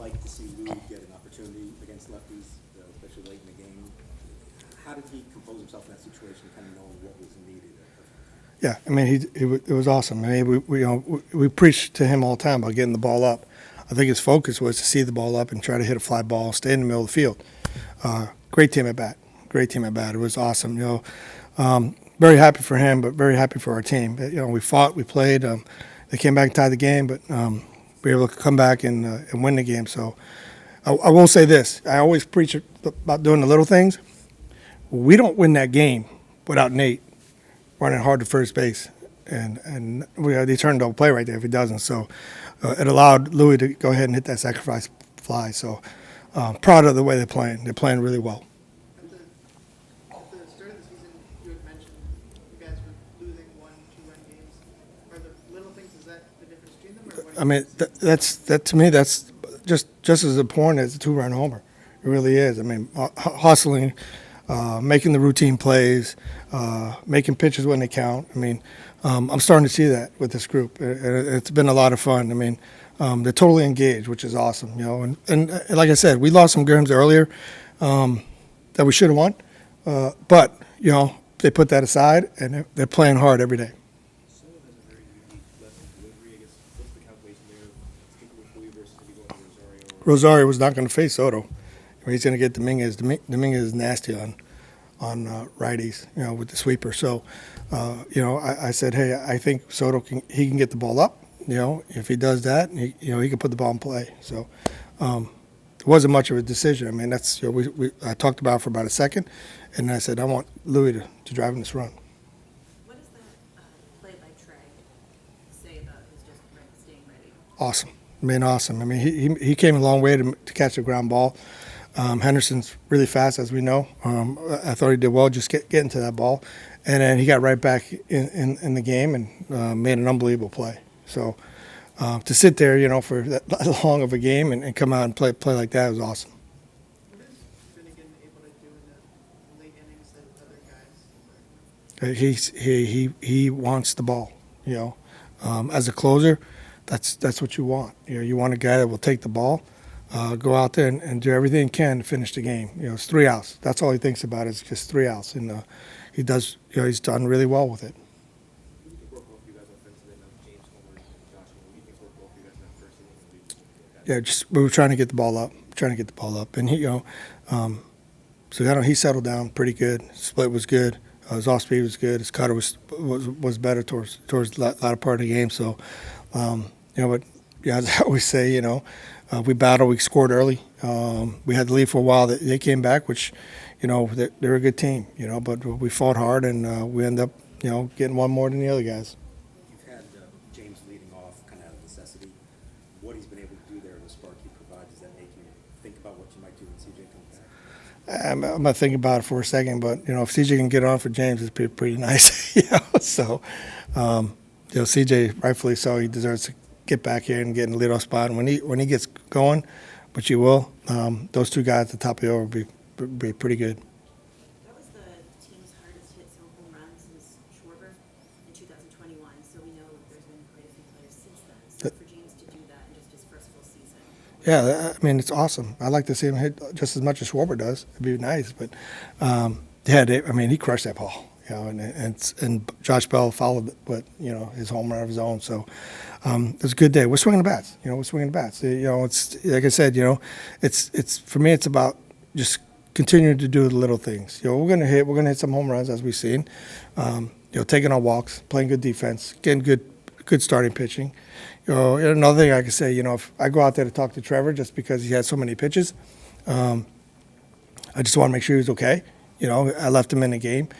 like to see Lowe get an opportunity against lefties, especially late in the game. How did he compose himself in that situation, kind of knowing what was needed? Yeah, I mean, it was awesome. I mean, we preached to him all the time about getting the ball up. I think his focus was to see the ball up and try to hit a fly ball, stay in the middle of the field. Great team at bat. Great team at bat. It was awesome. Very happy for him, but very happy for our team. We fought, we played. They came back and tied the game, but we were able to come back and win the game. So I will say this: I always preach about doing the little things. We don't win that game without Nate running hard to first base, and they turned double play right there if he doesn't. So it allowed Louis to go ahead and hit that sacrifice fly. So proud of the way they're playing. They're playing really well. At the start of the season, you had mentioned you guys were losing 1-2-run games. Are the little things, is that the difference between them? Or I mean, that to me, that's just as important as a two-run homer. It really is. I mean, hustling, making the routine plays, making pitches when they count. I mean, I'm starting to see that with this group. It's been a lot of fun. I mean, they're totally engaged, which is awesome. And like I said, we lost some games earlier that we should have won, but they put that aside and they're playing hard every day. Soto has a very unique left delivery. I guess what's the calculation there? Sticking with Louis versus maybe going to Rosario. Rosario was not going to face Soto. He's going to get Dominguez. Dominguez is nasty on righties, with the sweeper. So, I said, hey, I think Soto can get the ball up. If he does that, he can put the ball in play. So, it wasn't much of a decision. I mean, that's I talked about it for about a second, and I said I want Louis to drive in this run. What does that play by Trey say about his just staying ready? Awesome. I mean, awesome. I mean, he came a long way to catch a ground ball. Henderson's really fast, as we know. I thought he did well just getting to that ball. And then he got right back in the game and made an unbelievable play. So to sit there, for that long of a game and come out and play like that was awesome. what is Finnegan able to do in the late innings that other guys? He wants the ball. As a closer, that's what you want. You want a guy that will take the ball. Go out there and do everything he can to finish the game. It's 3 outs. That's all he thinks about is just 3 outs, and he does. He's done really well with it. Who do you think worked well for you guys offensively? I know James Homer and Josh. Who do you think worked well for you guys in that first inning? Yeah, we were trying to get the ball up, and so he settled down pretty good. Split was good. His off speed was good. His cutter was better towards the latter part of the game. So, but as I always say, we battled. We scored early. We had the lead for a while. They came back, which, they're a good team. But we fought hard, and we ended up, getting one more than the other guys. You've had James leading off kind of out of necessity. What he's been able to do there, the spark he provides, does that make you think about what you might do when CJ comes back? I'm going to think about it for a second, but, if CJ can get on for James, it's pretty nice. So, CJ, rightfully so, he deserves to get back here and get in the leadoff spot. And when he gets going, which he will, those two guys at the top of the order will be pretty good. That was the team's hardest hit home run since Schwarber in 2021. So we know there's been quite a few players since then. So for James to do that in just his first full season. Yeah, I mean, it's awesome. I'd like to see him hit just as much as Schwarber does. It'd be nice. But, he crushed that ball. And Josh Bell followed with his home run of his own. So it was a good day. We're swinging the bats. It's like I said. It's for me. It's about just continuing to do the little things. We're gonna hit some home runs as we've seen. Taking our walks, playing good defense, getting good starting pitching. Another thing I can say. If I go out there to talk to Trevor just because he had so many pitches, I just want to make sure he's okay. I left him in the game.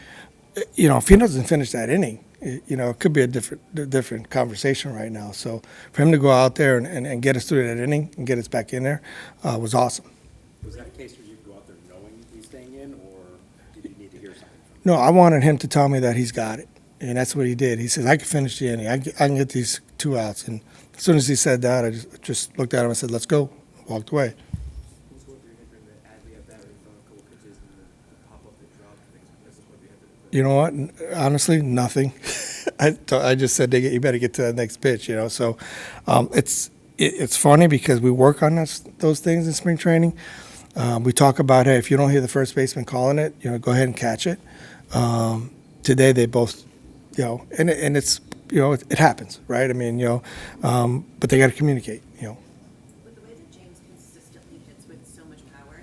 If he doesn't finish that inning, it could be a different conversation right now. So for him to go out there and get us through that inning and get us back in there was awesome. Was that a case where you go out there knowing he's staying in, or did you need to hear something from him? No, I wanted him to tell me that he's got it, and that's what he did. He says, I can finish the inning. I can get these 2 outs. And as soon as he said that, I just looked at him and said, let's go, walked away. What's going through your head during the Adley at bat, or you throw a couple pitches and the pop up, the drop, things? That's what you had to do. You know what? Honestly, nothing. I just said you better get to the next pitch. So it's funny because we work on those things in spring training. We talk about, hey, if you don't hear the first baseman calling it, go ahead and catch it. Today they both, and it's, it happens, right? I mean, but they got to communicate, With the way that James consistently hits with so much power,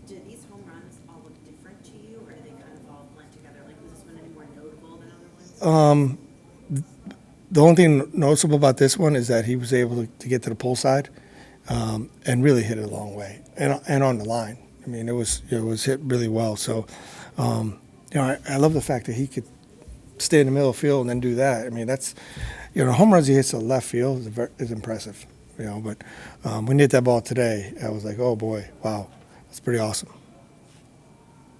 do these home runs all look different to you, or do they kind of all blend together? Like, was this one any more notable than other ones? The only thing noticeable about this one is that he was able to get to the pull side and really hit it a long way and on the line. I mean, it was hit really well. So, I love the fact that he could stay in the middle of the field and then do that. I mean, that's, home runs he hits to the left field is impressive. But when he hit that ball today, I was like, oh boy, wow, that's pretty awesome.